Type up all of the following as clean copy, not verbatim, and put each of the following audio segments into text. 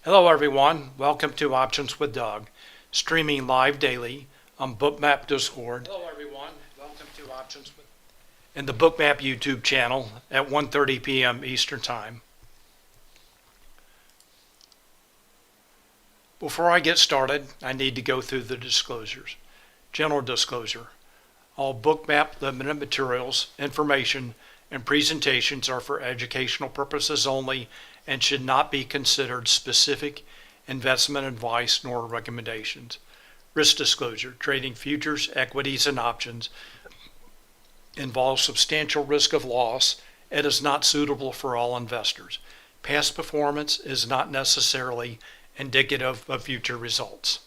Hello everyone, welcome to Options with Doug, streaming live daily on Bookmap Discord. Hello everyone, welcome to Options with and the Bookmap YouTube channel at 1:30 p.m. Eastern Time. Before I get started, I need to go through the disclosures. General disclosure. All Bookmap Ltd materials, information, and presentations are for educational purposes only and should not be considered specific investment advice nor recommendations. Risk disclosure. Trading futures, equities, and options involves substantial risk of loss and is not suitable for all investors. Past performance is not necessarily indicative of future results.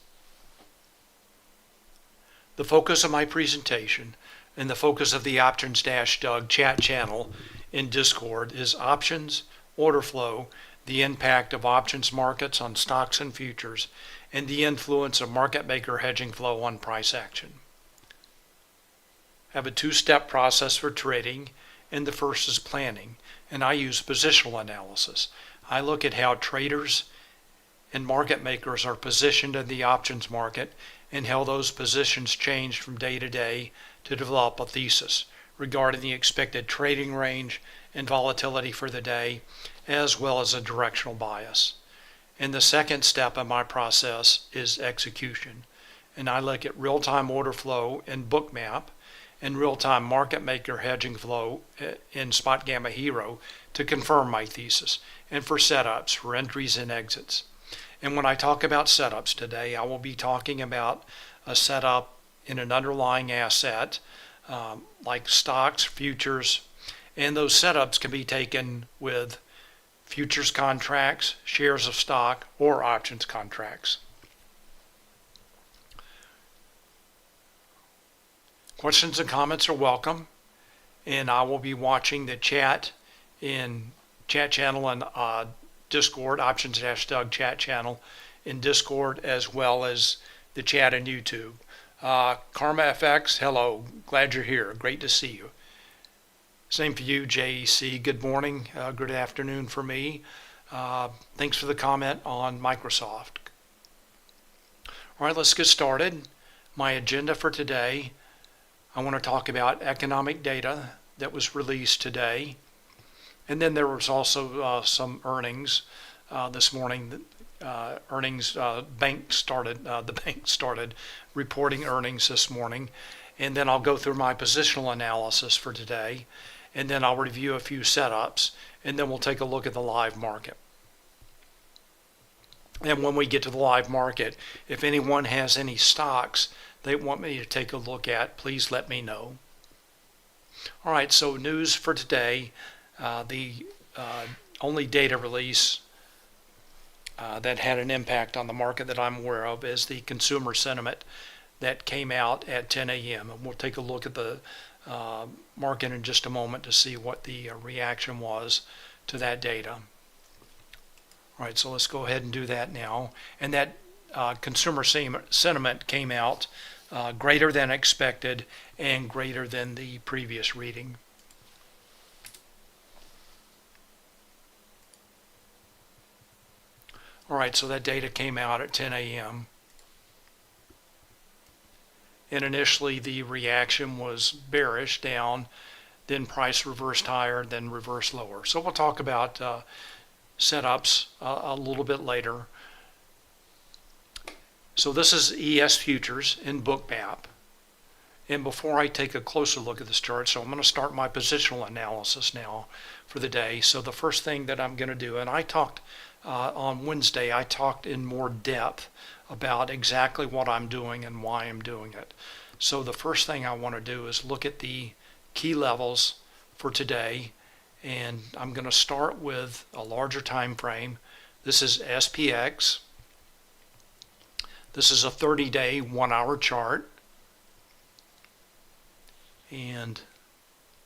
The focus of my presentation and the focus of the Options-Doug chat channel in Discord is options, order flow, the impact of options markets on stocks and futures, and the influence of market maker hedging flow on price action. I have a two-step process for trading, and the first is planning, and I use positional analysis. I look at how traders and market makers are positioned in the options market and how those positions change from day to day to develop a thesis regarding the expected trading range and volatility for the day, as well as a directional bias. And the second step in my process is execution. And I look at real-time order flow in Bookmap and real-time market maker hedging flow in Spotgamma Hero to confirm my thesis, and for setups for entries and exits. And when I talk about setups today, I will be talking about a setup in an underlying asset like stocks, futures, and those setups can be taken with futures contracts, shares of stock, or options contracts. Questions and comments are welcome, and I will be watching the chat in chat channel and Discord, Options-Doug chat channel in Discord, as well as the chat in YouTube. Karma FX, hello, glad you're here, great to see you. Same for you, JEC, good morning, good afternoon for me. Thanks for the comment on Microsoft. All right, let's get started. My agenda for today, I want to talk about economic data that was released today. And then there was also some earnings this morning. The bank started reporting earnings this morning. And then I'll go through my positional analysis for today. And then I'll review a few setups. And then we'll take a look at the live market. And when we get to the live market, if anyone has any stocks they want me to take a look at, please let me know. All right, so news for today. The only data release that had an impact on the market that I'm aware of is the consumer sentiment that came out at 10 a.m. And we'll take a look at the market in just a moment to see what the reaction was to that data. All right, so let's go ahead and do that now. And that consumer sentiment came out greater than expected and greater than the previous reading. All right, so that data came out at 10 a.m. And initially the reaction was bearish, down, then price reversed higher, then reversed lower. So we'll talk about setups a little bit later. So this is ES Futures in Bookmap. And before I take a closer look at this chart, so I'm going to start my positional analysis now for the day. So the first thing that I'm going to do, and I talked on Wednesday, I talked in more depth about exactly what I'm doing and why I'm doing it. So the first thing I want to do is look at the key levels for today, and I'm going to start with a larger time frame. This is SPX. This is a 30-day, 1-hour chart. And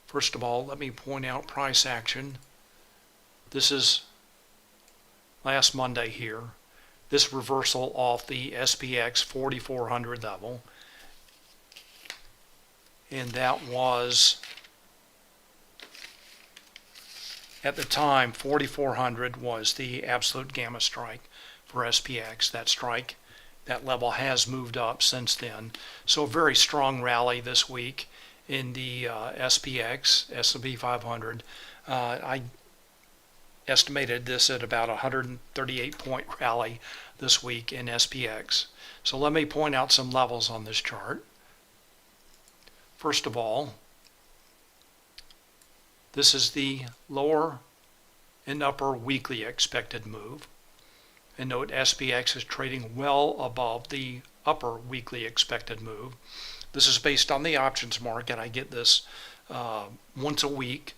first of all, let me point out price action. This is last Monday here. This reversal off the SPX 4400 level. And that was, at the time, 4400 was the absolute gamma strike. for SPX. That strike, that level has moved up since then. So a very strong rally this week in the SPX, S&P 500. I estimated this at about 138 point rally this week in SPX. So let me point out some levels on this chart. First of all, this is the lower and upper weekly expected move. And note SPX is trading well above the upper weekly expected move. This is based on the options market. I get this once a week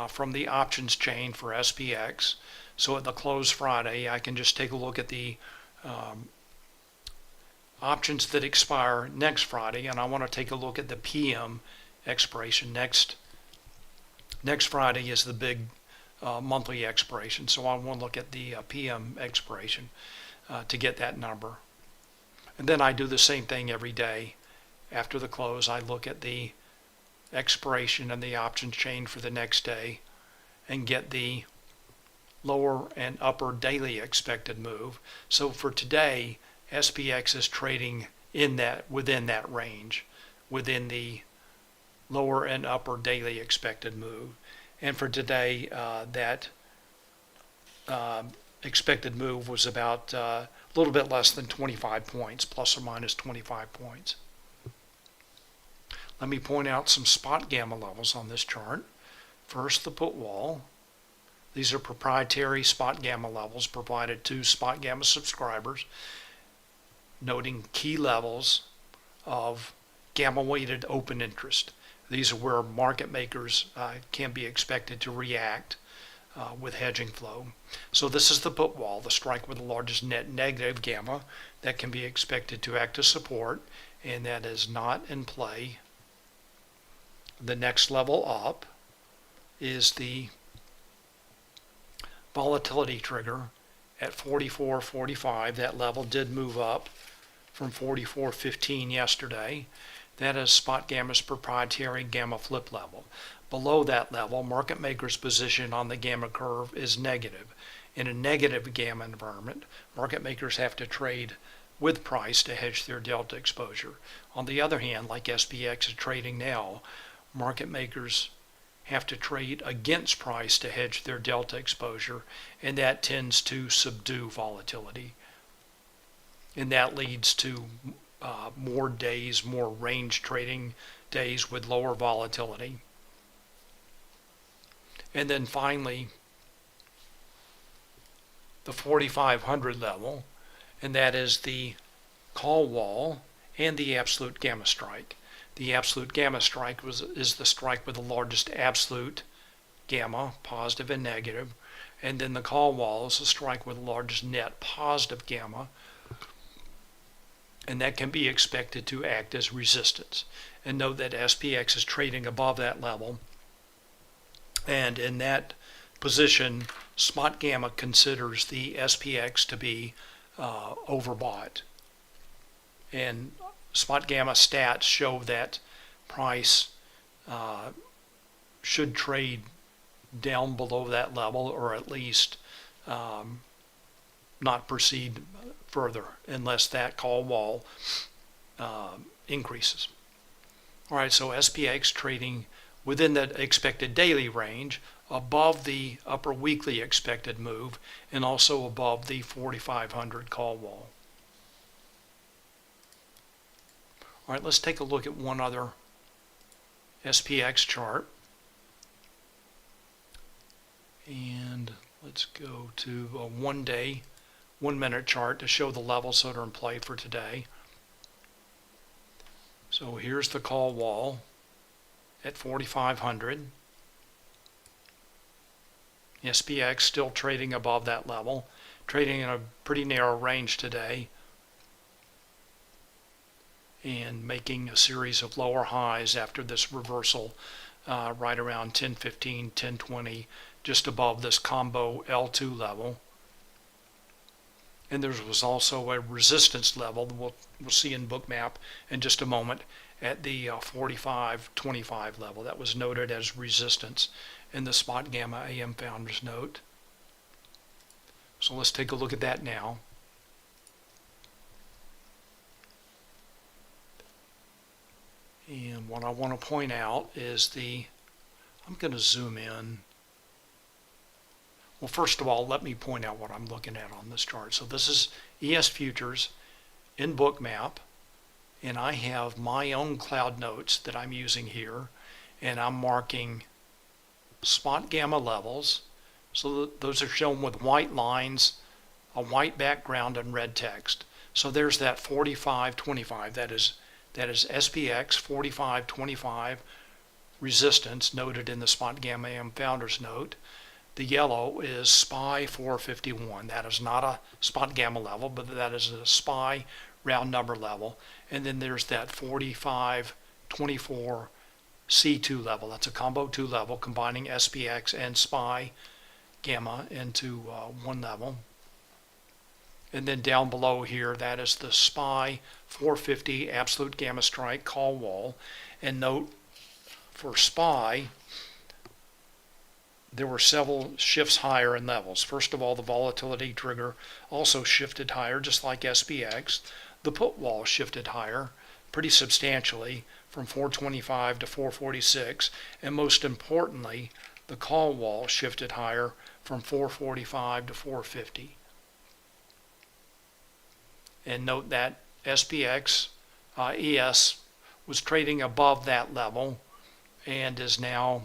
from the options chain for SPX. So at the close Friday, I can just take a look at the options that expire next Friday, and I want to take a look at the PM expiration. Next Friday is the big monthly expiration, so I want to look at the PM expiration to get that number. And then I do the same thing every day. After the close, I look at the expiration and the options chain for the next day and get the lower and upper daily expected move. So for today, SPX is trading within that range, within the lower and upper daily expected move. And for today, that expected move was about a little bit less than 25 points, plus or minus 25 points. Let me point out some Spotgamma levels on this chart. First, the put wall. These are proprietary Spotgamma levels provided to Spotgamma subscribers, noting key levels of gamma-weighted open interest. These are where market makers can be expected to react with hedging flow. So this is the put wall, the strike with the largest net negative gamma that can be expected to act as support, and that is not in play. The next level up is the volatility trigger at 44.45. That level did move up from 44.15 yesterday. That is Spotgamma's proprietary gamma flip level. Below that level, market makers' position on the gamma curve is negative. In a negative gamma environment, market makers have to trade with price to hedge their delta exposure. On the other hand, like SPX is trading now, market makers have to trade against price to hedge their delta exposure, and that tends to subdue volatility. And that leads to more days, more range trading days with lower volatility. And then finally, the 4,500 level, and that is the call wall and the absolute gamma strike. The absolute gamma strike is the strike with the largest absolute gamma, positive and negative, and then the call wall is the strike with the largest net positive gamma, and that can be expected to act as resistance. And note that SPX is trading above that level, and in that position, Spotgamma considers the SPX to be overbought. And Spotgamma stats show that price should trade down below that level, or at least not proceed further unless that call wall increases. All right, so SPX trading within the expected daily range, above the upper weekly expected move, and also above the 4,500 call wall. All right, let's take a look at one other SPX chart. And let's go to a 1 minute chart to show the levels that are in play for today. So here's the call wall at 4,500. SPX still trading above that level, trading in a pretty narrow range today, and making a series of lower highs after this reversal right around 10.15, 10.20, just above this combo L2 level. And there was also a resistance level we'll see in Bookmap in just a moment at the 45.25 level. That was noted as resistance in the Spotgamma AM Founders note. So let's take a look at that now. And what I want to point out is I'm going to zoom in. Well, first of all, let me point out what I'm looking at on this chart. So this is ES Futures in Bookmap, and I have my own cloud notes that I'm using here, and I'm marking Spotgamma levels. So those are shown with white lines, a white background, and red text. So there's that 45.25. That is SPX 45.25 resistance noted in the Spotgamma AM Founders Note. The yellow is SPY 451. That is not a Spotgamma level, but that is a SPY round number level. And then there's that 45.24 C2 level. That's a combo 2 level, combining SPX and SPY gamma into one level. And then down below here, that is the SPY 450 absolute gamma strike call wall. And note, for SPY, there were several shifts higher in levels. First of all, the volatility trigger also shifted higher, just like SPX. The put wall shifted higher pretty substantially from 425 to 446. And most importantly, the call wall shifted higher from 445 to 450. And note that SPX ES was trading above that level and is now,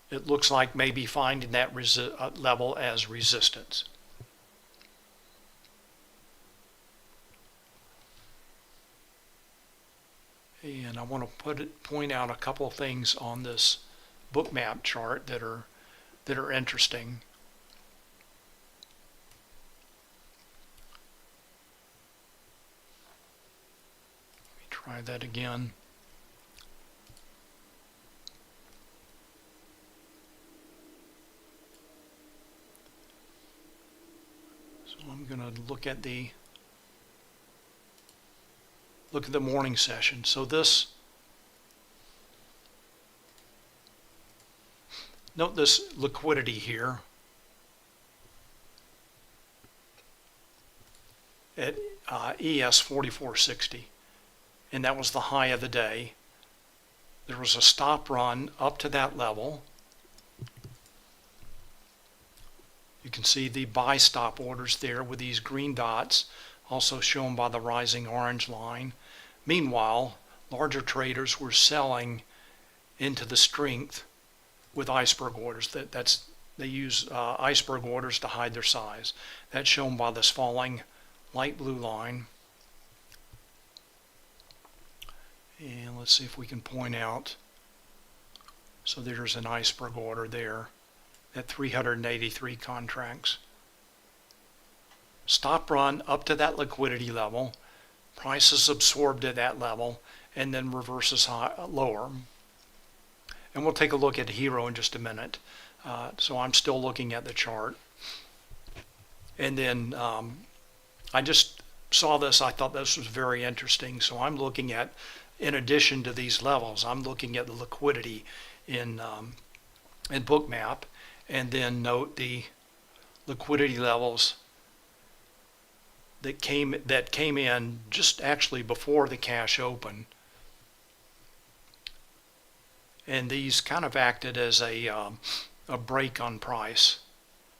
it looks like, maybe finding that level as resistance. And I want to point out a couple of things on this Bookmap chart that are interesting. Try that again. So I'm going to look at the morning session. So note this liquidity here at ES 4460. And that was the high of the day. There was a stop run up to that level. You can see the buy stop orders there with these green dots, also shown by the rising orange line. Meanwhile, larger traders were selling into the strength with iceberg orders. They use iceberg orders to hide their size. That's shown by this falling light blue line. And let's see if we can point out. So there's an iceberg order there at 383 contracts. Stop run up to that liquidity level. Price is absorbed at that level and then reverses lower. And we'll take a look at Hero in just a minute. So I'm still looking at the chart. And then I just saw this. I thought this was very interesting. So I'm looking at, in addition to these levels, I'm looking at the liquidity in Bookmap, and then note the liquidity levels that came in just actually before the cash open, and these kind of acted as a break on price.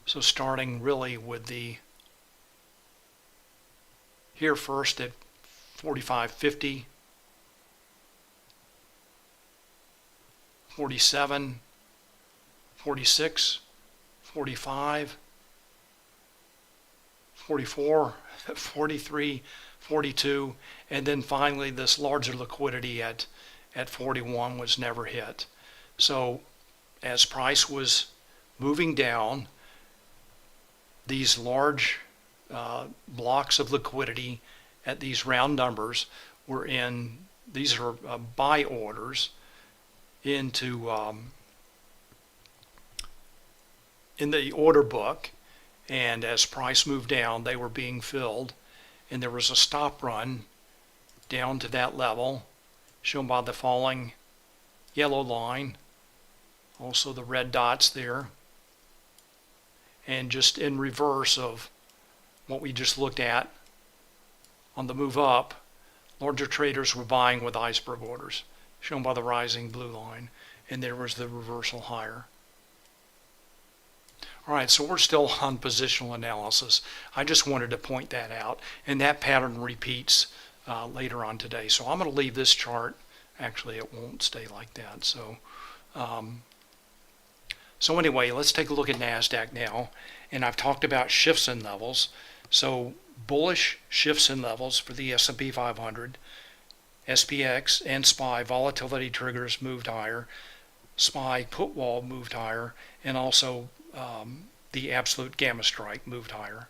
So starting really with here first at 45.50. 47, 46, 45, 44, 43, 42, and then finally this larger liquidity at 41 was never hit. So as price was moving down, these large blocks of liquidity at these round numbers were in, these are buy orders into in the order book, and as price moved down they were being filled, and there was a stop run down to that level shown by the falling yellow line, also the red dots there, and just in reverse of what we just looked at on the move up, Larger traders were buying with iceberg orders, shown by the rising blue line, and there was the reversal higher. All right, so we're still on positional analysis. I just wanted to point that out, and that pattern repeats later on today. So I'm going to leave this chart. Actually, it won't stay like that. So anyway, let's take a look at NASDAQ now. And I've talked about shifts in levels. So bullish shifts in levels for the S&P 500, SPX, and SPY volatility triggers moved higher. SPY put wall moved higher, and also the absolute gamma strike moved higher.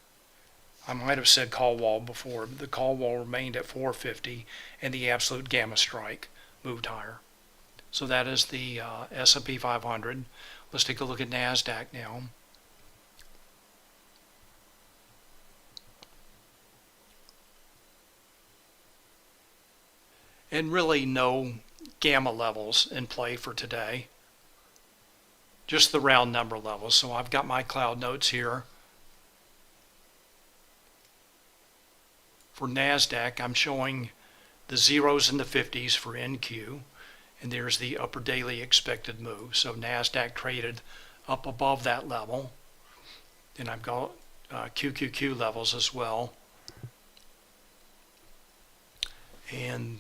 I might have said call wall before, but the call wall remained at 450, and the absolute gamma strike moved higher. So that is the S&P 500. Let's take a look at NASDAQ now. And really no gamma levels in play for today. Just the round number levels. So I've got my cloud notes here. For NASDAQ, I'm showing the zeros and the 50s for NQ, and there's the upper daily expected move. So NASDAQ traded up above that level, and I've got QQQ levels as well. And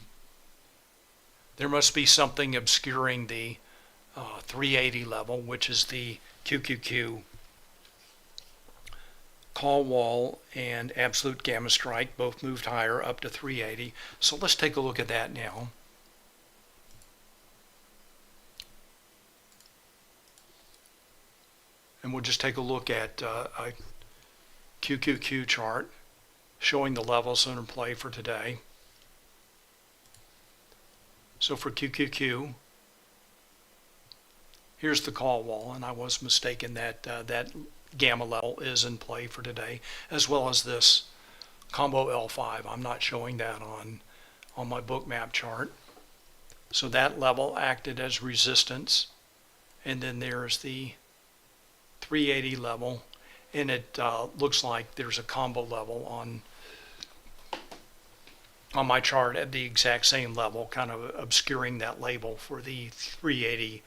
there must be something obscuring the 380 level, which is the QQQ call wall and absolute gamma strike. Both moved higher up to 380. So let's take a look at that now. And we'll just take a look at a QQQ chart showing the levels in play for today. So for QQQ, here's the call wall, and I was mistaken that that gamma level is in play for today, as well as this combo L5. I'm not showing that on my Bookmap chart. So that level acted as resistance, and then there's the 380 level, and it looks like there's a combo level on my chart at the exact same level, kind of obscuring that label for the 380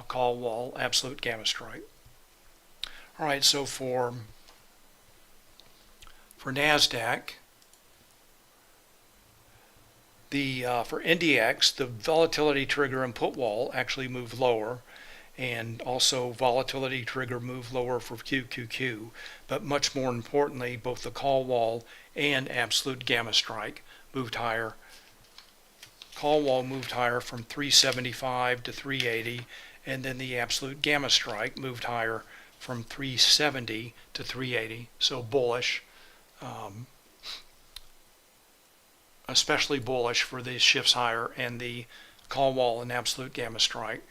call wall absolute gamma strike. All right, so for NASDAQ, for NDX, the volatility trigger and put wall actually moved lower, and also volatility trigger moved lower for QQQ, but much more importantly, both the call wall and absolute gamma strike moved higher. Call wall moved higher from 375 to 380, and then the absolute gamma strike moved higher from 370 to 380. So bullish, especially bullish for the shifts higher and the call wall and absolute gamma strike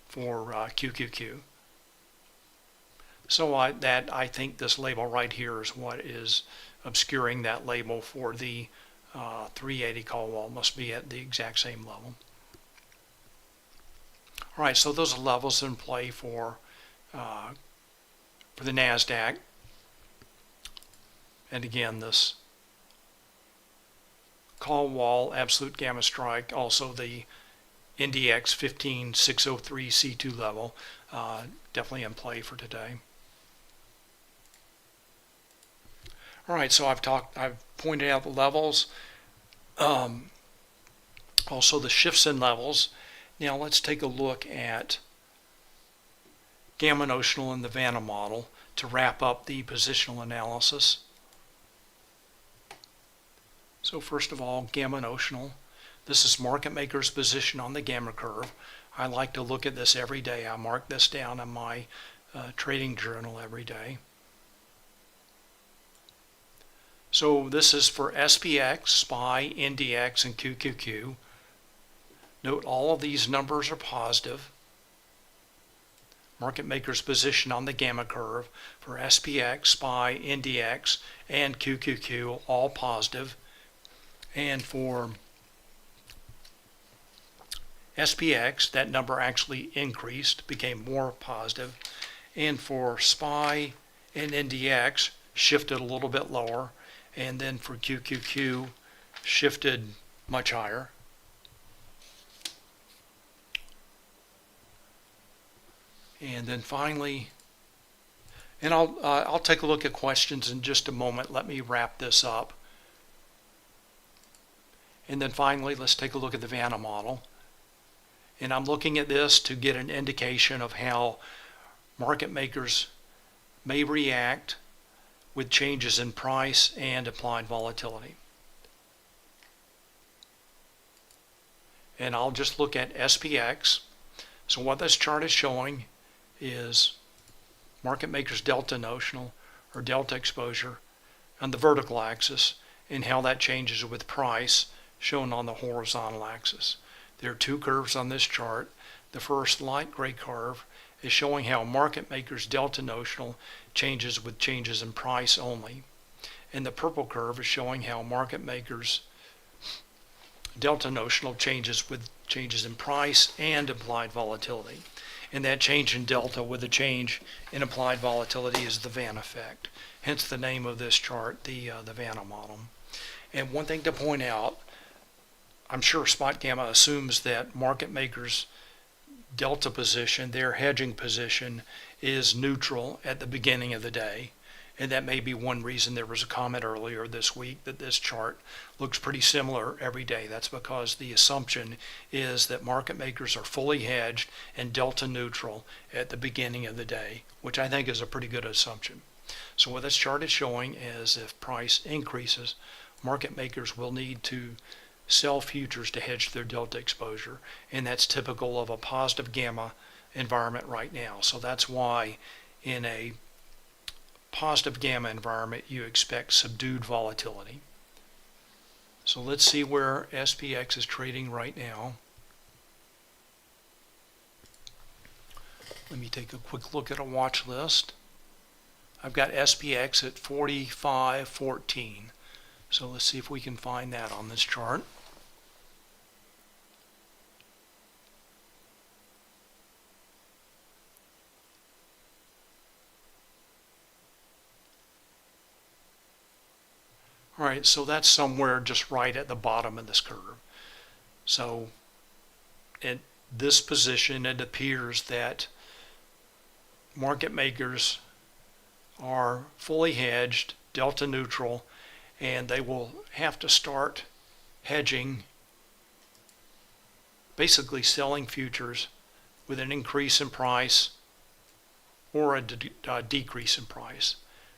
for QQQ. So I think this label right here is what is obscuring that label for the 380 call wall. Must be at the exact same level. All right, so those are levels in play for the NASDAQ. And again, this call wall, absolute gamma strike, also the NDX 15603 C2 level, definitely in play for today. All right, so I've pointed out the levels, also the shifts in levels. Now let's take a look at gamma notional and the Vanna model to wrap up the positional analysis. So first of all, gamma notional. This is market maker's position on the gamma curve. I like to look at this every day. I mark this down in my trading journal every day. So this is for SPX, SPY, NDX, and QQQ. Note all of these numbers are positive. Market maker's position on the gamma curve for SPX, SPY, NDX, and QQQ, all positive. And for SPX, that number actually increased, became more positive. And for SPY and NDX, shifted a little bit lower. And then for QQQ, shifted much higher. And then finally, and I'll take a look at questions in just a moment. Let me wrap this up. And then finally, let's take a look at the Vanna model. And I'm looking at this to get an indication of how market makers may react with changes in price and applied volatility. And I'll just look at SPX. So what this chart is showing is market makers delta notional or delta exposure on the vertical axis and how that changes with price shown on the horizontal axis. There are two curves on this chart. The first light gray curve is showing how market makers delta notional changes with changes in price only. And the purple curve is showing how market makers delta notional changes with changes in price and applied volatility. And that change in delta with a change in applied volatility is the Vanna effect. Hence the name of this chart, the Vanna model. And one thing to point out, I'm sure Spotgamma assumes that market makers' delta position, their hedging position, is neutral at the beginning of the day. And that may be one reason there was a comment earlier this week that this chart looks pretty similar every day. That's because the assumption is that market makers are fully hedged and delta neutral at the beginning of the day, which I think is a pretty good assumption. So what this chart is showing is if price increases, market makers will need to sell futures to hedge their delta exposure, and that's typical of a positive gamma environment right now. So that's why in a positive gamma environment you expect subdued volatility. So let's see where SPX is trading right now. Let me take a quick look at a watch list. I've got SPX at 45.14. So let's see if we can find that on this chart. All right, so that's somewhere just right at the bottom of this curve. So at this position, it appears that market makers are fully hedged, delta neutral, and they will have to start hedging, basically selling futures with an increase in price or a decrease in price.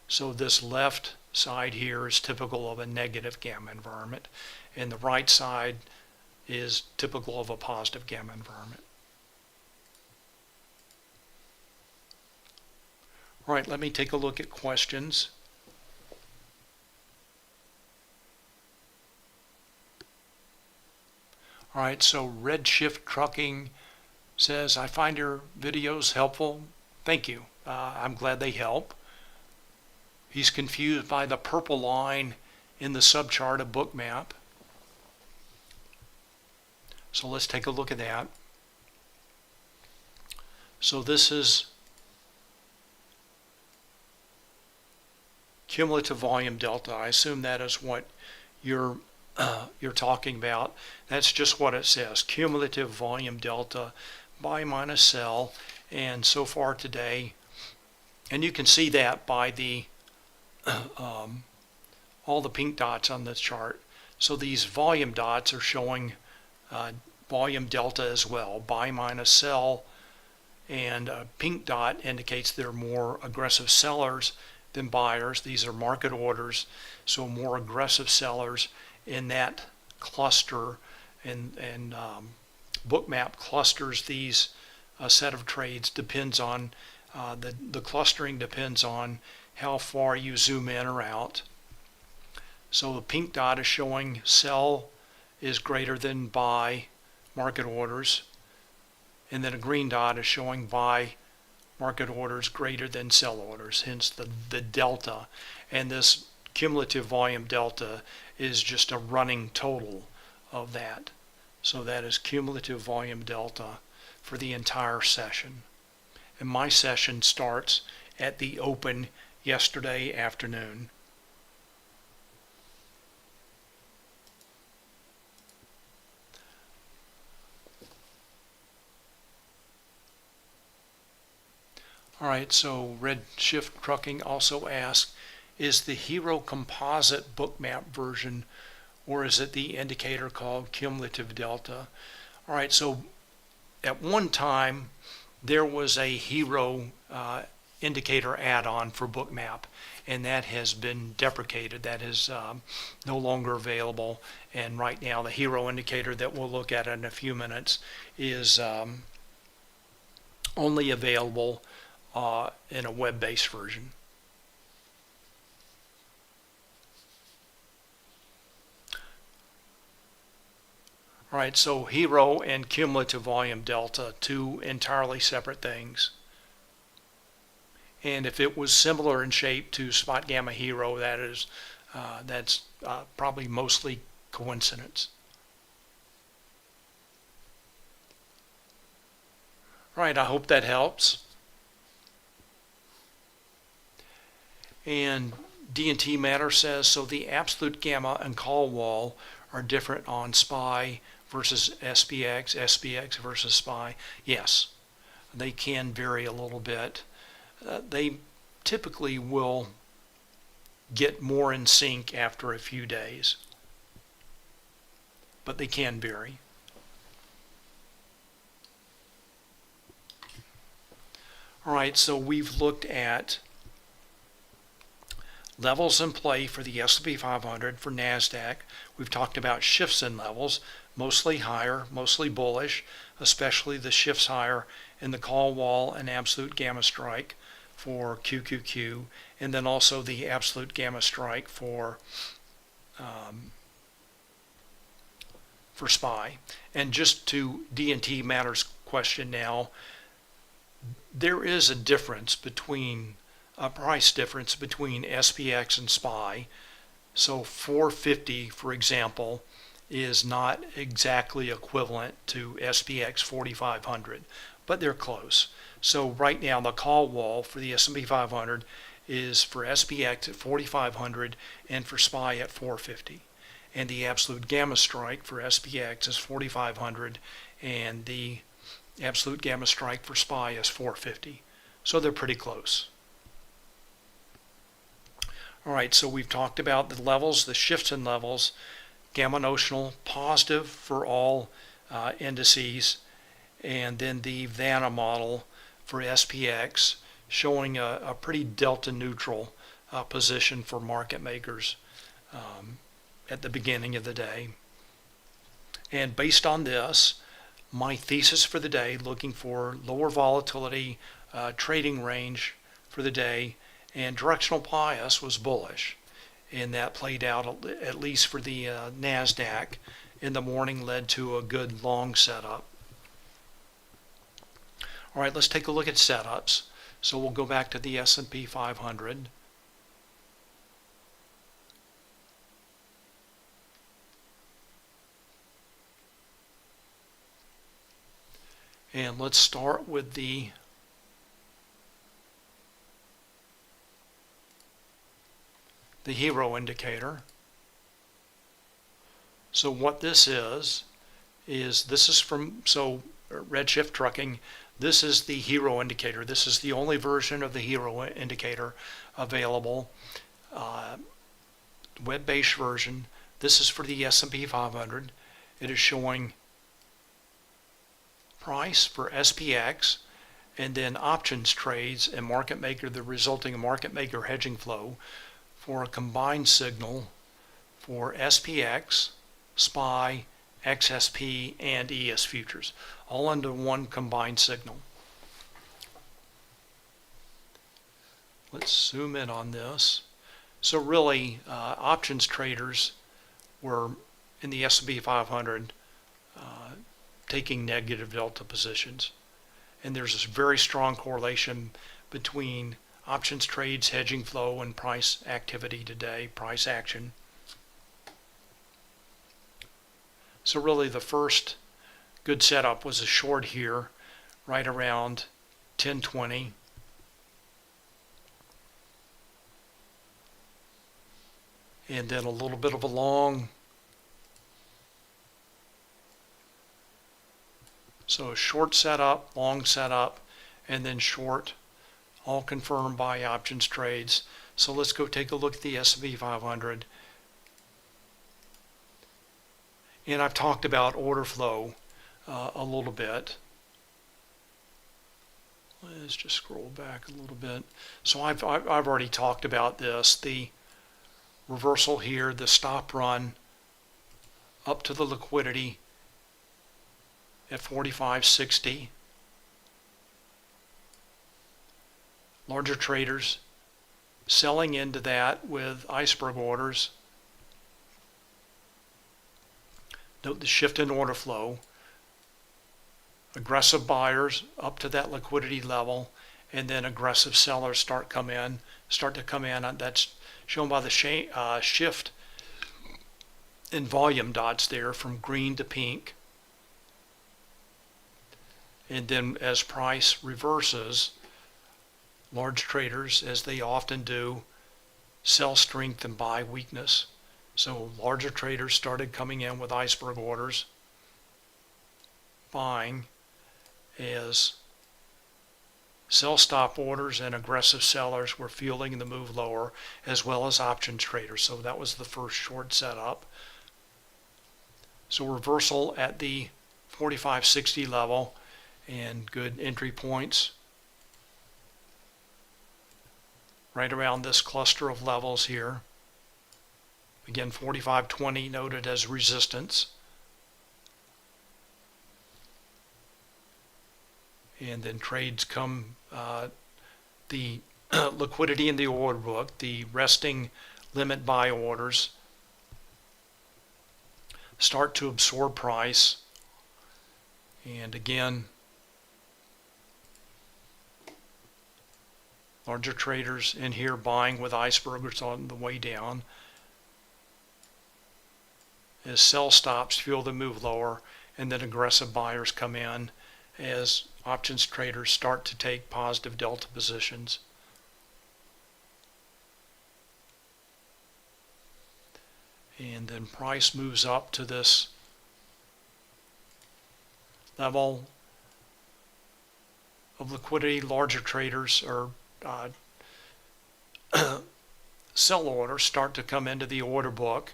So this left side here is typical of a negative gamma environment, and the right side is typical of a positive gamma environment. All right, let me take a look at questions. All right, so Redshift Trucking says, I find your videos helpful. Thank you. I'm glad they help. He's confused by the purple line in the subchart of Bookmap. So let's take a look at that. So this is cumulative volume delta. I assume that is what you're talking about. That's just what it says, cumulative volume delta, buy minus sell, and so far today, and you can see that by the all the pink dots on this chart. So these volume dots are showing volume delta as well, buy minus sell, and a pink dot indicates they're more aggressive sellers than buyers. These are market orders, so more aggressive sellers in that cluster, and Bookmap clusters these set of trades. Depends on the clustering depends on how far you zoom in or out. So the pink dot is showing sell is greater than buy market orders, and then a green dot is showing buy market orders greater than sell orders, hence the delta. And this cumulative volume delta is just a running total of that. So that is cumulative volume delta for the entire session. And my session starts at the open yesterday afternoon. All right, so Redshift Trucking also asks, is the Hero Composite Bookmap version, or is it the indicator called Cumulative Delta? All right, so at one time, there was a Hero indicator add-on for Bookmap, and that has been deprecated. That is no longer available. And right now, the Hero indicator that we'll look at in a few minutes is only available in a web-based version. All right, so Hero and cumulative volume delta, two entirely separate things. And if it was similar in shape to Spotgamma Hero, that's probably mostly coincidence. All right, I hope that helps. And D&T Matter says, so the absolute gamma and call wall are different on SPY versus SPX, SPX versus SPY. Yes, they can vary a little bit. They typically will get more in sync after a few days, but they can vary. All right, so we've looked at levels in play for the S&P 500 for NASDAQ. We've talked about shifts in levels, mostly higher, mostly bullish, especially the shifts higher in the call wall and absolute gamma strike for QQQ, and then also the absolute gamma strike for SPY. And just to D&T Matters question now, there is a difference between a price difference between SPX and SPY. So 450, for example, is not exactly equivalent to SPX 4500, but they're close. So right now the call wall for the S&P 500 is for SPX at 4500 and for SPY at 450. And the absolute gamma strike for SPX is 4500 and the absolute gamma strike for SPY is 450. So they're pretty close. All right, so we've talked about the levels, the shifts in levels, gamma notional, positive for all indices, and then the Vanna model for SPX showing a pretty delta neutral position for market makers at the beginning of the day. And based on this, my thesis for the day, looking for lower volatility trading range for the day, and directional bias was bullish, and that played out at least for the NASDAQ in the morning, led to a good long setup. All right, let's take a look at setups. So we'll go back to the S&P 500. And let's start with the Hero indicator. So what this is this is from Redshift Trucking. This is the Hero indicator. This is the only version of the Hero indicator available, web-based version. This is for the S&P 500. It is showing price for SPX and then options trades and market maker, the resulting market maker hedging flow for a combined signal for SPX, SPY, XSP, and ES futures, all under one combined signal. Let's zoom in on this. So really, options traders were in the S&P 500 taking negative delta positions. And there's this very strong correlation between options trades, hedging flow, and price activity today, price action. So really the first good setup was a short here, right around 1020. And then a little bit of a long. So a short setup, long setup, and then short all confirmed by options trades. So let's go take a look at the S&P 500. And I've talked about order flow a little bit. Let's just scroll back a little bit. So I've already talked about this. The reversal here, the stop run up to the liquidity at 45.60. Larger traders selling into that with iceberg orders. Note the shift in order flow. Aggressive buyers up to that liquidity level, and then aggressive sellers start to come in. That's shown by the shift in volume dots there from green to pink. And then as price reverses, large traders, as they often do, sell strength and buy weakness. So larger traders started coming in with iceberg orders, buying, as sell stop orders and aggressive sellers were fueling the move lower, as well as options traders. So that was the first short setup. So reversal at the 45.60 level and good entry points right around this cluster of levels here. Again, 45.20 noted as resistance. And then trades come, the liquidity in the order book, the resting limit buy orders start to absorb price. And again, larger traders in here buying with icebergs on the way down. As sell stops fuel the move lower, and then aggressive buyers come in as options traders start to take positive delta positions. And then price moves up to this level of liquidity. Larger traders or sell orders start to come into the order book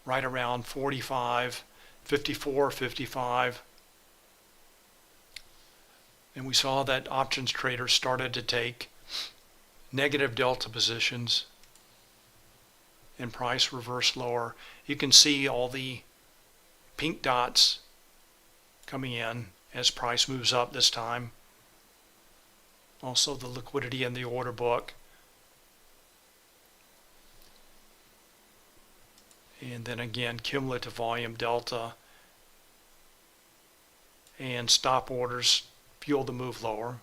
right around 45, 54, 55. And we saw that options traders started to take negative delta positions and price reversed lower. You can see all the pink dots coming in as price moves up this time. Also the liquidity in the order book. And then again, cumulative volume delta and stop orders fuel the move lower.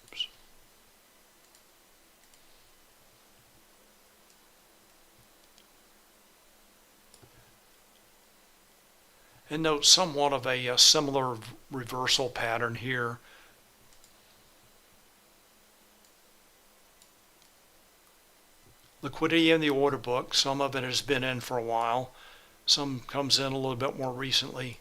Oops. And note somewhat of a similar reversal pattern here. Liquidity in the order book, some of it has been in for a while, some comes in a little bit more recently.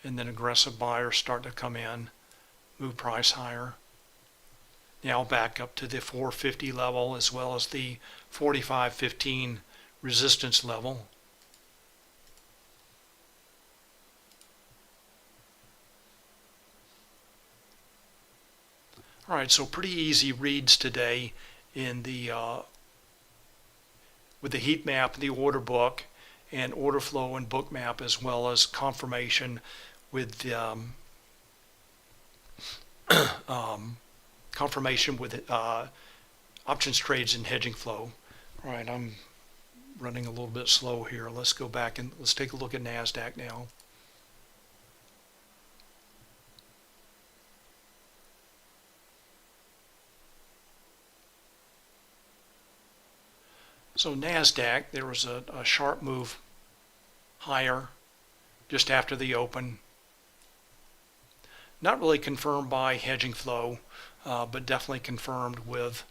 And then aggressive buyers start to come in, move price higher. Now back up to the 450 level as well as the 45.15 resistance level. All right, so pretty easy reads today in the with the heat map, the order book, and order flow and Bookmap, as well as confirmation with confirmation with options trades and hedging flow. All right, I'm running a little bit slow here. Let's go back and let's take a look at NASDAQ now. So NASDAQ, there was a sharp move higher just after the open. Not really confirmed by hedging flow, but definitely confirmed with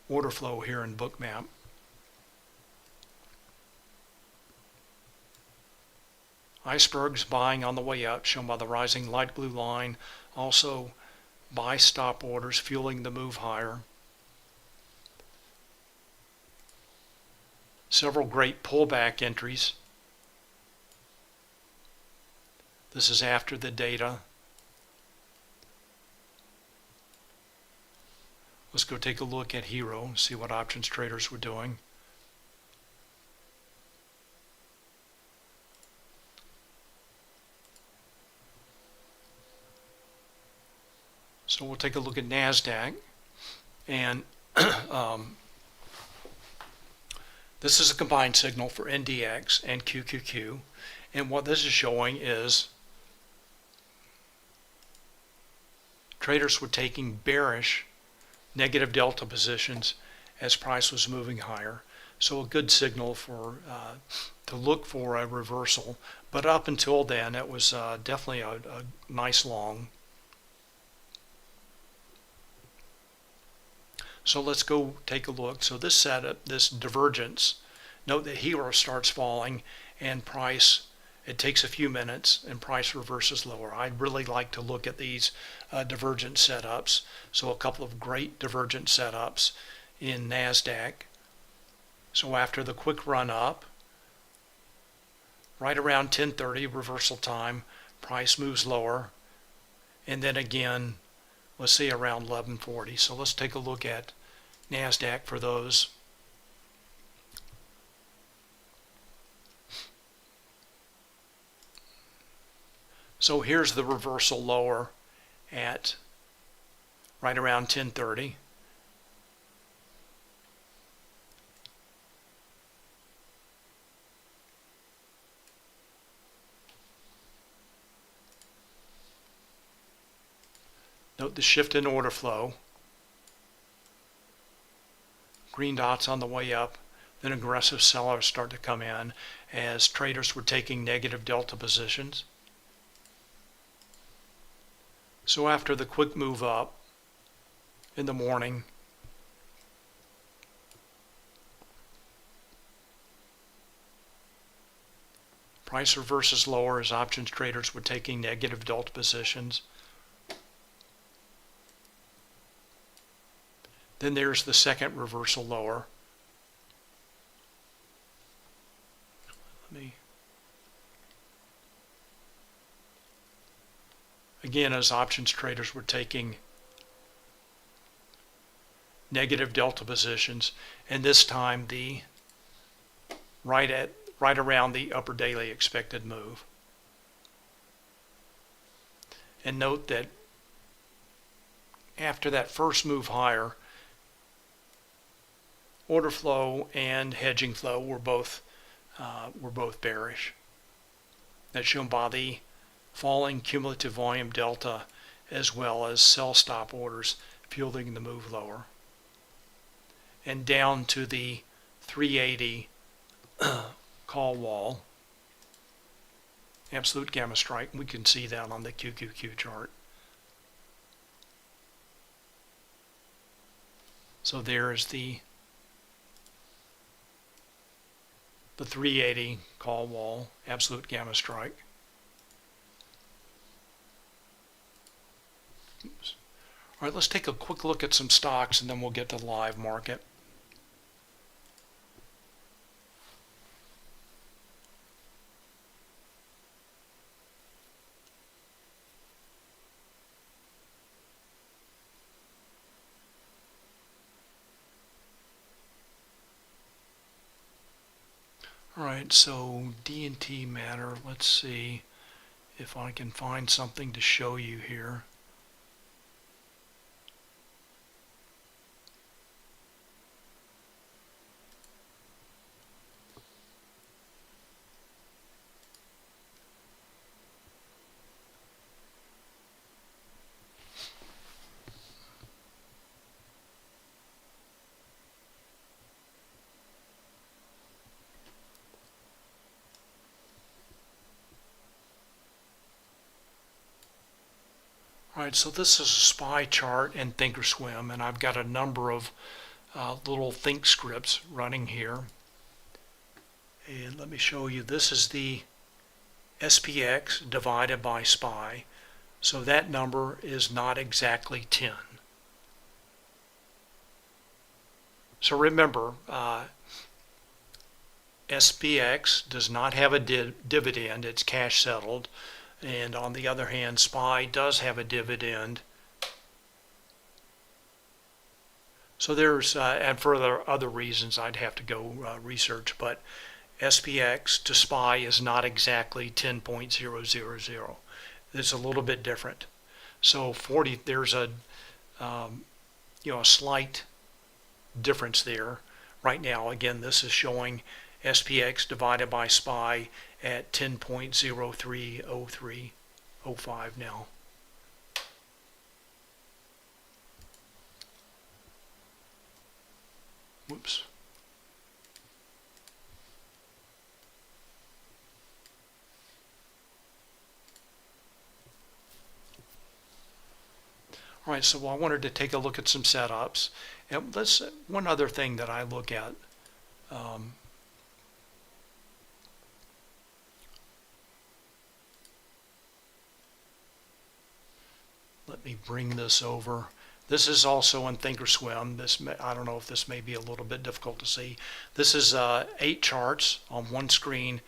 order flow here in Bookmap. Icebergs buying on the way up, shown by the rising light blue line. Also buy stop orders fueling the move higher. Several great pullback entries. This is after the data. Let's go take a look at Hero and see what options traders were doing. So we'll take a look at NASDAQ, and this is a combined signal for NDX and QQQ, and what this is showing is traders were taking bearish negative delta positions as price was moving higher. So a good signal for to look for a reversal, but up until then it was definitely a nice long. So let's go take a look. So this setup, this divergence, note that Hero starts falling and price, it takes a few minutes and price reverses lower. I'd really like to look at these divergent setups. So a couple of great divergent setups in NASDAQ. So after the quick run up, right around 10:30 reversal time, price moves lower, and then again, let's say around 11:40. So let's take a look at NASDAQ for those. So here's the reversal lower at right around 10:30. Note the shift in order flow. Green dots on the way up, then aggressive sellers start to come in as traders were taking negative delta positions. So after the quick move up in the morning, price reverses lower as options traders were taking negative delta positions. Then there's the second reversal lower. Again, as options traders were taking negative delta positions, and this time the right around the upper daily expected move. And note that after that first move higher, order flow and hedging flow were both bearish. That's shown by the falling cumulative volume delta as well as sell stop orders fueling the move lower. And down to the 380 call wall, absolute gamma strike. We can see that on the QQQ chart. So there is the 380 call wall, absolute gamma strike. Oops. All right, let's take a quick look at some stocks and then we'll get to the live market. All right, so D&T matter. Let's see if I can find something to show you here. All right, so this is a SPY chart in Thinkorswim, and I've got a number of little think scripts running here. And let me show you, this is the SPX divided by SPY. So that number is not exactly 10. So remember, SPX does not have a dividend, it's cash settled. And on the other hand, SPY does have a dividend. So there's, and for other reasons I'd have to go research, but SPX to SPY is not exactly 10.000. It's a little bit different. So there's a a slight difference there. Right now, again, this is showing SPX divided by SPY at 10.030305 now. Whoops. All right, so I wanted to take a look at some setups. And one other thing that I look at. Let me bring this over. This is also in Thinkorswim. I don't know if this may be a little bit difficult to see. This is 8 charts on one screen,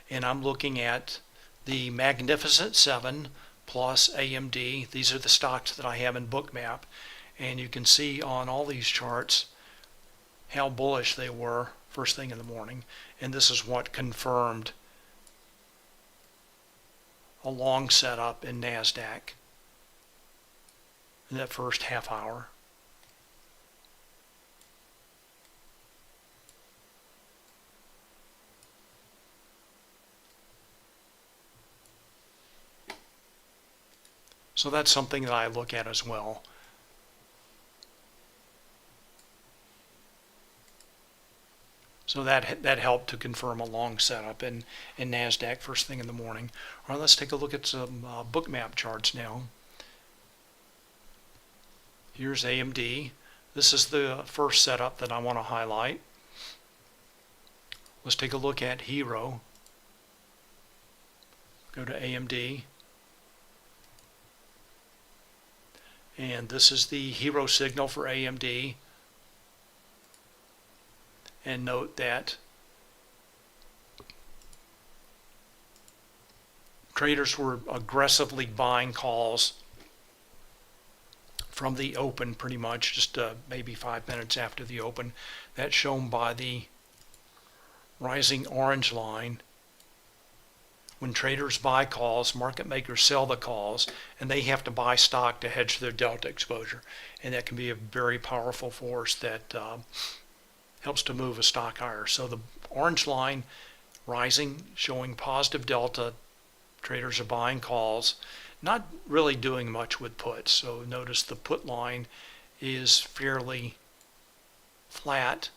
and I'm looking at the Magnificent 7 plus AMD. These are the stocks that I have in Bookmap, and you can see on all these charts how bullish they were first thing in the morning, and this is what confirmed a long setup in NASDAQ in that first half hour. So that's something that I look at as well. So that helped to confirm a long setup in NASDAQ first thing in the morning. All right, let's take a look at some Bookmap charts now. Here's AMD. This is the first setup that I want to highlight. Let's take a look at Hero. Go to AMD. And this is the Hero signal for AMD. And note that traders were aggressively buying calls from the open, pretty much just maybe 5 minutes after the open. That's shown by the rising orange line. When traders buy calls, market makers sell the calls, and they have to buy stock to hedge their delta exposure. And that can be a very powerful force that helps to move a stock higher. So the orange line rising, showing positive delta. Traders are buying calls, not really doing much with puts. So notice the put line is fairly flat.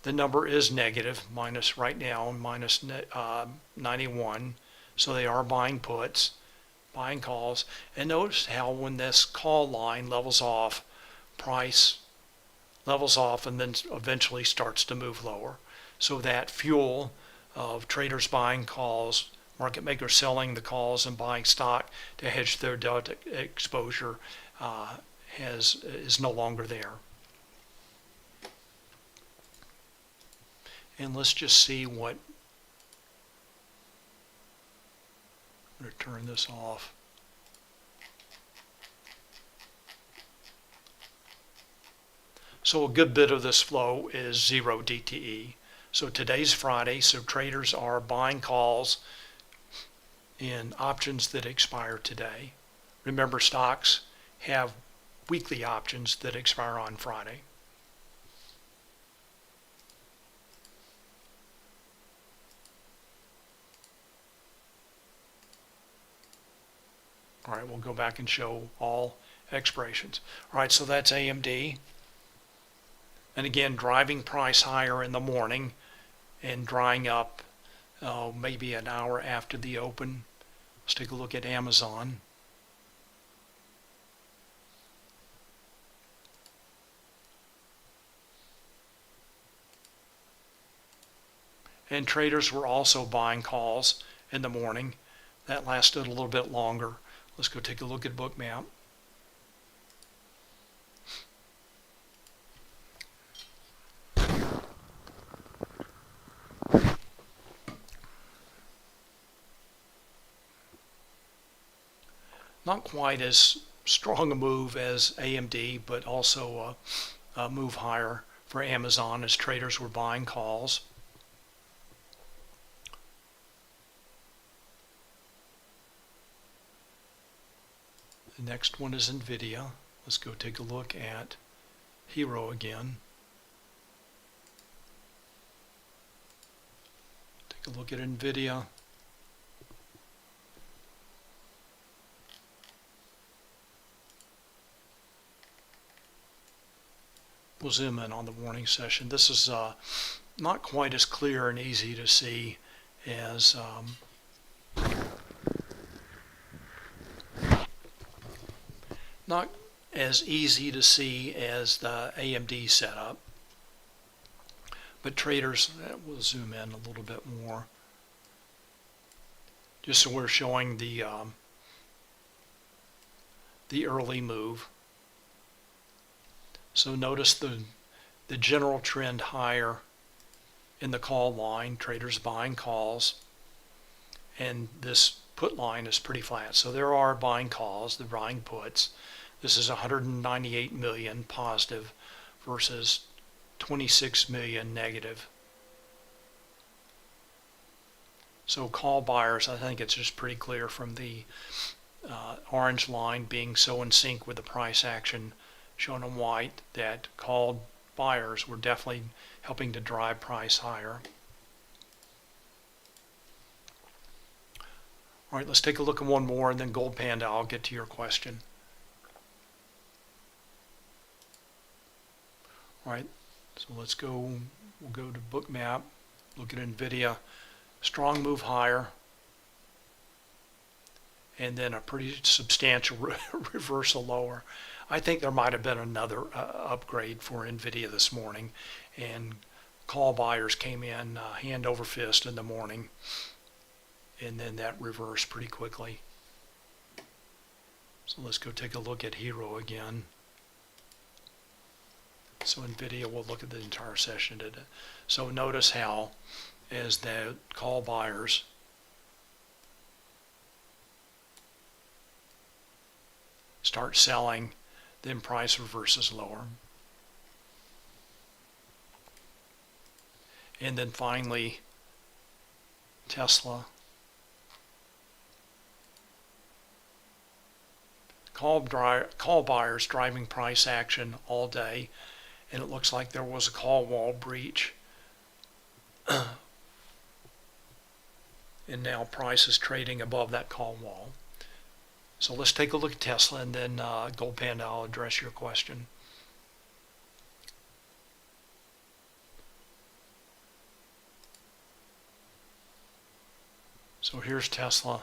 The number is negative, minus right now, minus 91. So they are buying puts, buying calls. And notice how when this call line levels off, price levels off and then eventually starts to move lower. So that fuel of traders buying calls, market makers selling the calls and buying stock to hedge their delta exposure is no longer there. And let's just see what, I'm going to turn this off. So a good bit of this flow is 0 DTE. So today's Friday, so traders are buying calls in options that expire today. Remember, stocks have weekly options that expire on Friday. All right, we'll go back and show all expirations. All right, so that's AMD. And again, driving price higher in the morning and drying up maybe an hour after the open. Let's take a look at Amazon. And traders were also buying calls in the morning. That lasted a little bit longer. Let's go take a look at Bookmap. Not quite as strong a move as AMD, but also a move higher for Amazon as traders were buying calls. The next one is NVIDIA. Let's go take a look at Hero again. Take a look at NVIDIA. We'll zoom in on the warning session. This is not quite as clear and easy to see as not as easy to see as the AMD setup, but traders, we'll zoom in a little bit more, just so we're showing the early move. So notice the general trend higher in the call line, traders buying calls, and this put line is pretty flat. So there are buying calls, they're buying puts. This is 198 million positive versus 26 million negative. So call buyers, I think it's just pretty clear from the orange line being so in sync with the price action shown in white that called buyers were definitely helping to drive price higher. All right, let's take a look at one more, and then Gold Panda, I'll get to your question. All right, so let's go, we'll go to Bookmap, look at NVIDIA, strong move higher, and then a pretty substantial reversal lower. I think there might have been another upgrade for NVIDIA this morning, and call buyers came in hand over fist in the morning, and then that reversed pretty quickly. So let's go take a look at Hero again. So NVIDIA, we'll look at the entire session today. So notice how as the call buyers start selling, then price reverses lower. And then finally, Tesla. Call buyers driving price action all day, and it looks like there was a call wall breach. And now price is trading above that call wall. So let's take a look at Tesla, and then Gold Panda, I'll address your question. So here's Tesla.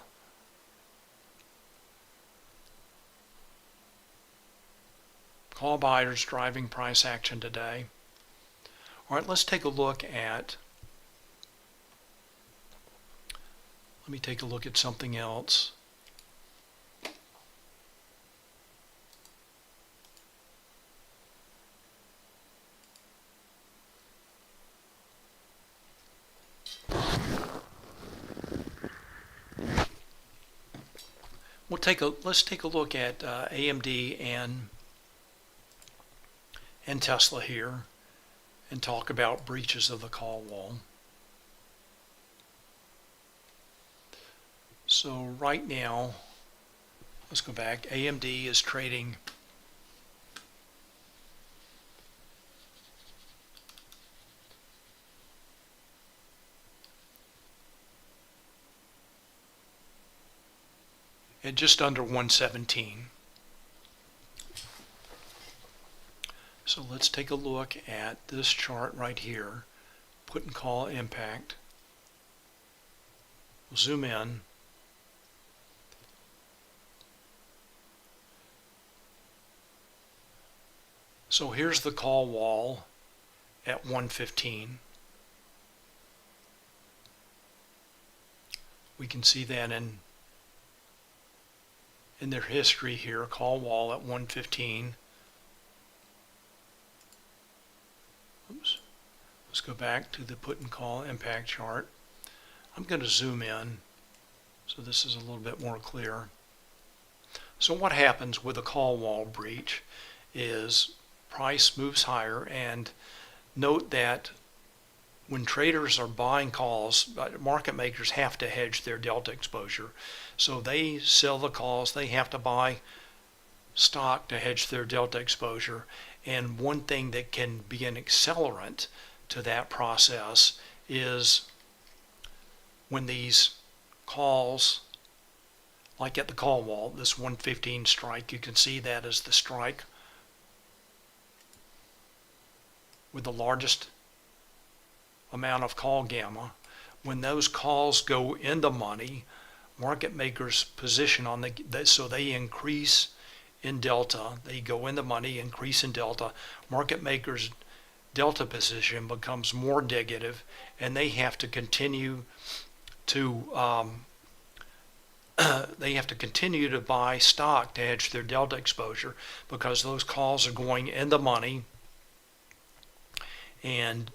Call buyers driving price action today. All right, let's take a look at, let me take a look at something else. Let's take a look at AMD and Tesla here, and talk about breaches of the call wall. So right now, let's go back. AMD is trading at just under 117. So let's take a look at this chart right here, put and call impact. We'll zoom in. So here's the call wall at 115. We can see that in their history here, call wall at 115. Oops. Let's go back to the put and call impact chart. I'm going to zoom in so this is a little bit more clear. So what happens with a call wall breach is price moves higher, and note that when traders are buying calls, market makers have to hedge their delta exposure. So they sell the calls, they have to buy stock to hedge their delta exposure. And one thing that can be an accelerant to that process is when these calls, like at the call wall, this 115 strike, you can see that as the strike with the largest amount of call gamma. When those calls go in the money, market makers position on so they increase in delta. They go in the money, increase in delta. Market makers' delta position becomes more negative, and they have to continue to buy stock to hedge their delta exposure, because those calls are going in the money, and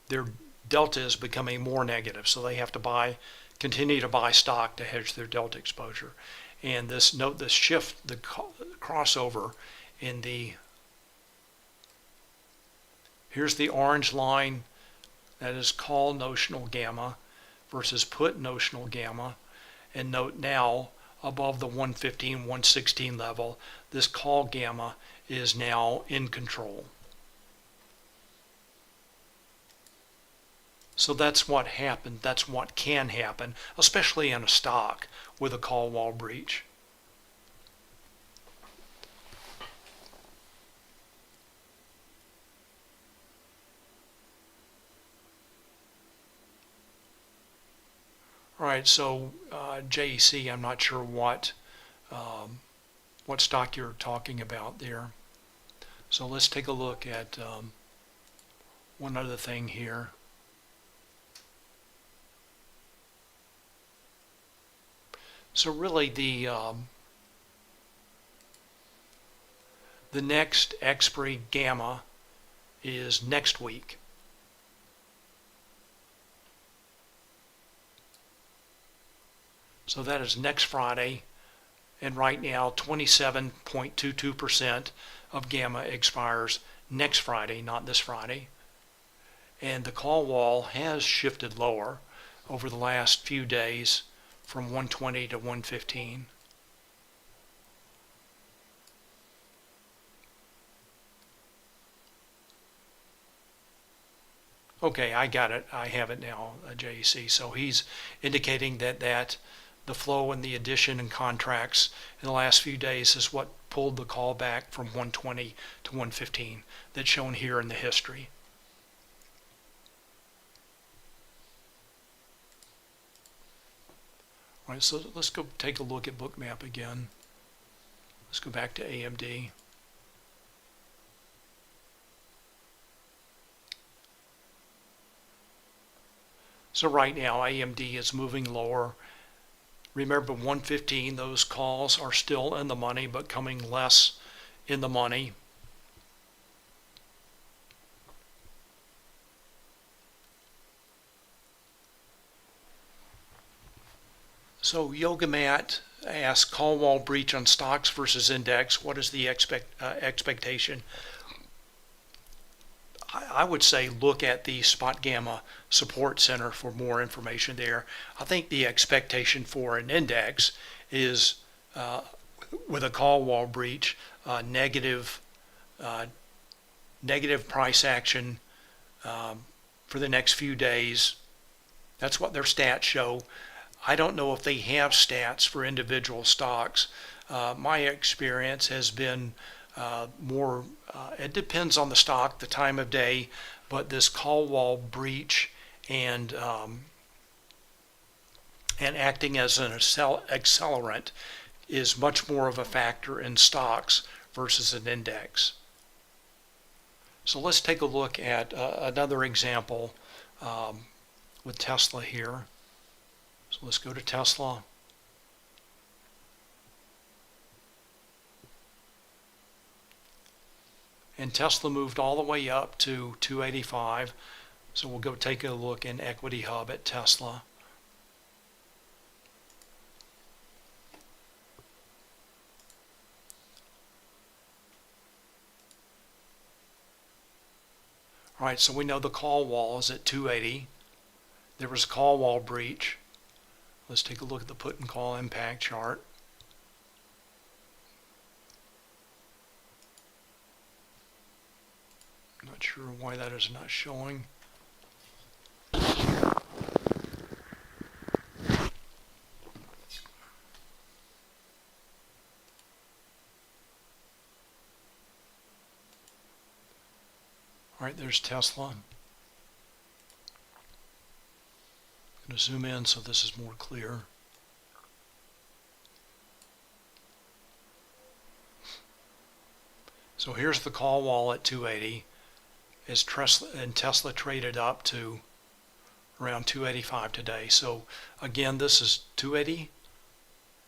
their delta is becoming more negative, so they have to continue to buy stock to hedge their delta exposure. And note this shift, the crossover in here's the orange line, that is call notional gamma versus put notional gamma. And note now, above the 115, 116 level, this call gamma is now in control. So that's what happened. That's what can happen, especially in a stock with a call wall breach. All right, so JEC, I'm not sure what stock you're talking about there. So let's take a look at one other thing here. So really the next expiry gamma is next week. So that is next Friday, and right now 27.22% of gamma expires next Friday, not this Friday. And the call wall has shifted lower over the last few days from 120 to 115. Okay, I got it. I have it now, JEC. So he's indicating that the flow and the addition and contracts in the last few days is what pulled the call back from 120 to 115. That's shown here in the history. All right, so let's go take a look at Bookmap again. Let's go back to AMD. So right now AMD is moving lower. Remember 115, those calls are still in the money but coming less in the money. So Yoga Matt asks, call wall breach on stocks versus index, what is the expectation? I would say look at the Spotgamma Support Center for more information there. I think the expectation for an index is with a call wall breach, negative price action for the next few days. That's what their stats show. I don't know if they have stats for individual stocks. My experience has been more, it depends on the stock, the time of day, but this call wall breach and acting as an accelerant is much more of a factor in stocks versus an index. So let's take a look at another example. with Tesla here. So let's go to Tesla. And Tesla moved all the way up to 285. So we'll go take a look in Equity Hub at Tesla. All right, so we know the call wall is at 280. There was a call wall breach. Let's take a look at the put and call impact chart. Not sure why that is not showing. All right, there's Tesla. I'm going to zoom in so this is more clear. So here's the call wall at 280. As Tesla traded up to around 285 today. So again, this is 280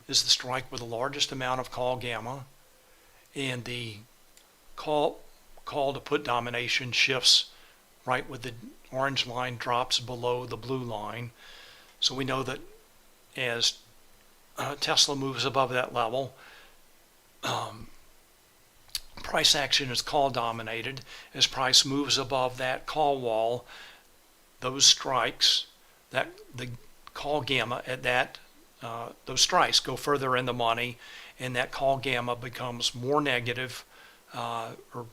is the strike with the largest amount of call gamma, and the call to put domination shifts right with the orange line drops below the blue line. So we know that as Tesla moves above that level, price action is call dominated. As price moves above that call wall, those strikes, that the call gamma at that those strikes go further in the money, and that call gamma becomes more negative, or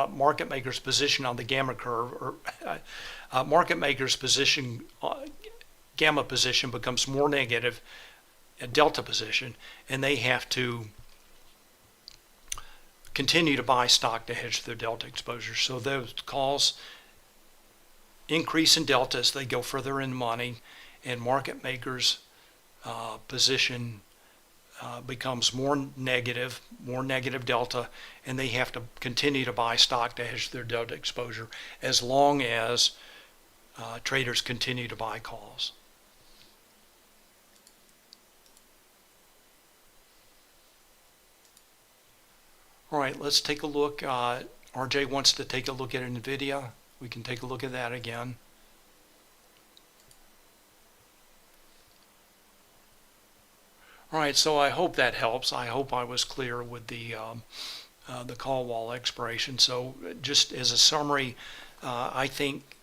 market maker's position on the gamma curve, or market maker's position, gamma position becomes more negative, a delta position, and they have to continue to buy stock to hedge their delta exposure. So those calls increase in delta as they go further in money, and market makers' position becomes more negative delta, and they have to continue to buy stock to hedge their delta exposure as long as traders continue to buy calls. All right, let's take a look. RJ wants to take a look at NVIDIA. We can take a look at that again. All right, so I hope that helps. I hope I was clear with the call wall expiration. So just as a summary, I think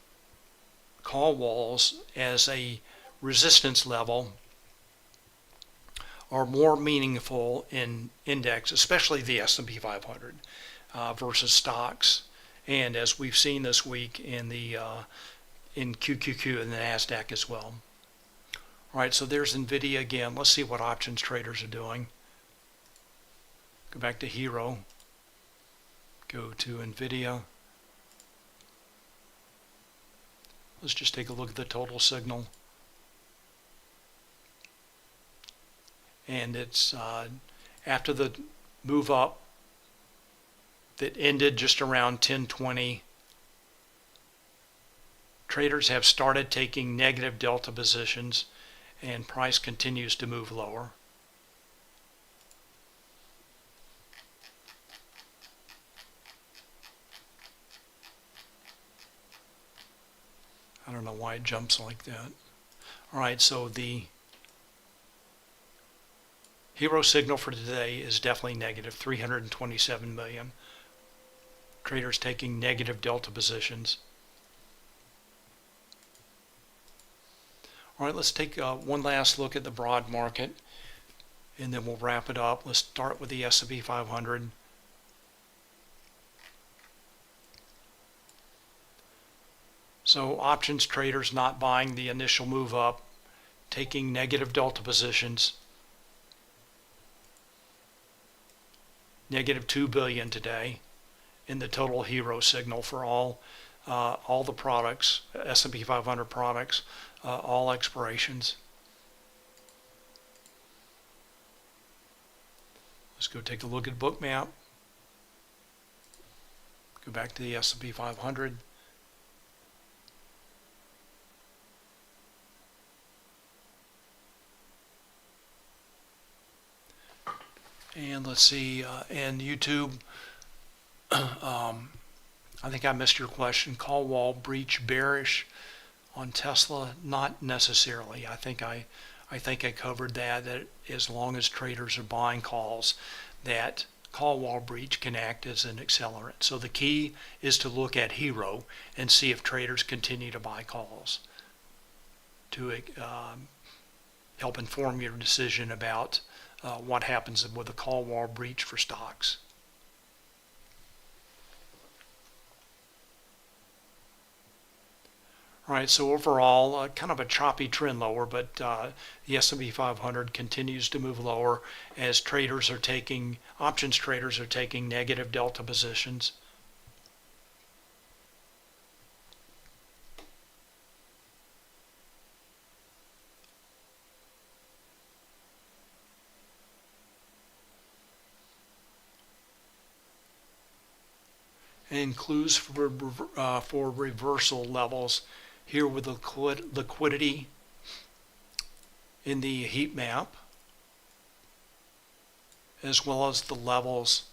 call walls as a resistance level are more meaningful in index, especially the S&P 500 versus stocks, and as we've seen this week in the in QQQ and the NASDAQ as well. All right, so there's NVIDIA again. Let's see what options traders are doing. Go back to Hero. Go to NVIDIA. Let's just take a look at the total signal. And it's after the move up that ended just around 1020, traders have started taking negative delta positions, and price continues to move lower. I don't know why it jumps like that. All right, so the Hero signal for today is definitely negative, 327 million. Traders taking negative delta positions. All right, let's take one last look at the broad market, and then we'll wrap it up. Let's start with the S&P 500. So options traders not buying the initial move up, taking negative delta positions. Negative 2 billion today in the total Hero signal for all the products, S&P 500 products, all expirations. Let's go take a look at Bookmap. Go back to the S&P 500. And let's see, and YouTube, I think I missed your question. Call wall breach bearish on Tesla? Not necessarily. I think I covered that as long as traders are buying calls, that call wall breach can act as an accelerant. So the key is to look at Hero and see if traders continue to buy calls to help inform your decision about what happens with a call wall breach for stocks. All right, so overall, kind of a choppy trend lower, but the S&P 500 continues to move lower as options traders are taking negative delta positions. And clues for reversal levels here with the liquidity in the heat map, as well as the levels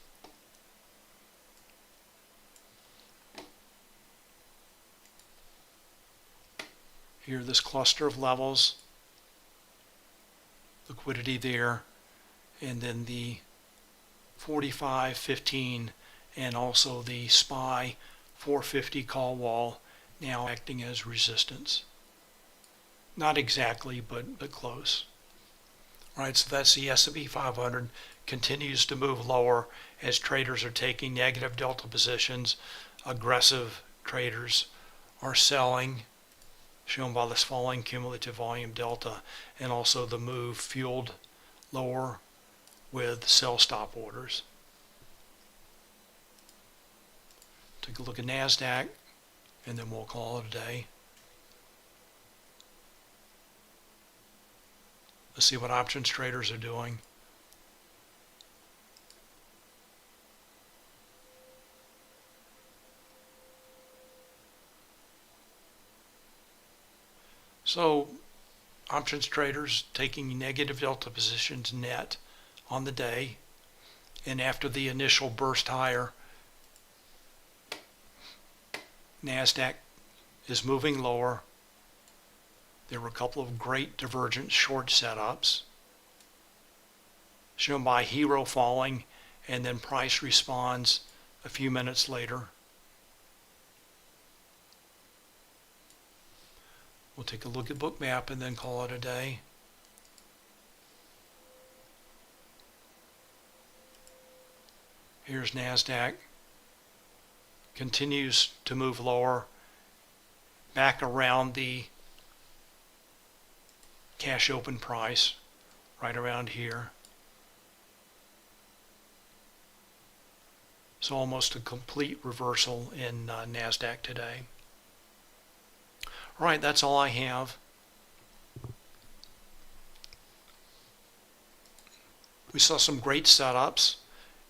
here, this cluster of levels, liquidity there, and then the 45, 15, and also the SPY 450 call wall now acting as resistance. Not exactly, but close. All right, so that's the S&P 500 continues to move lower as traders are taking negative delta positions. Aggressive traders are selling, shown by this falling cumulative volume delta, and also the move fueled lower with sell stop orders. Take a look at NASDAQ, and then we'll call it a day. Let's see what options traders are doing. So options traders taking negative delta positions net on the day, and after the initial burst higher, NASDAQ is moving lower. There were a couple of great divergent short setups shown by Hero falling, and then price responds a few minutes later. We'll take a look at Bookmap and then call it a day. Here's NASDAQ. Continues to move lower, back around the cash open price, right around here. So almost a complete reversal in NASDAQ today. All right, that's all I have. We saw some great setups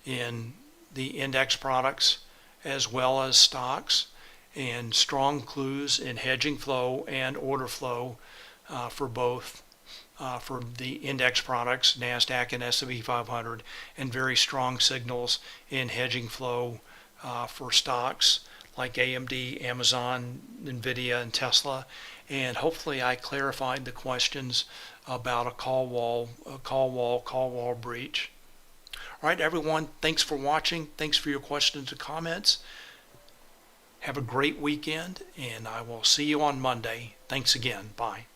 in the index products as well as stocks, and strong clues in hedging flow and order flow for both for the index products, NASDAQ and S&P 500, and very strong signals in hedging flow for stocks like AMD, Amazon, Nvidia, and Tesla. And hopefully I clarified the questions about a call wall breach. All right, everyone, thanks for watching. Thanks for your questions and comments. Have a great weekend, and I will see you on Monday. Thanks again. Bye.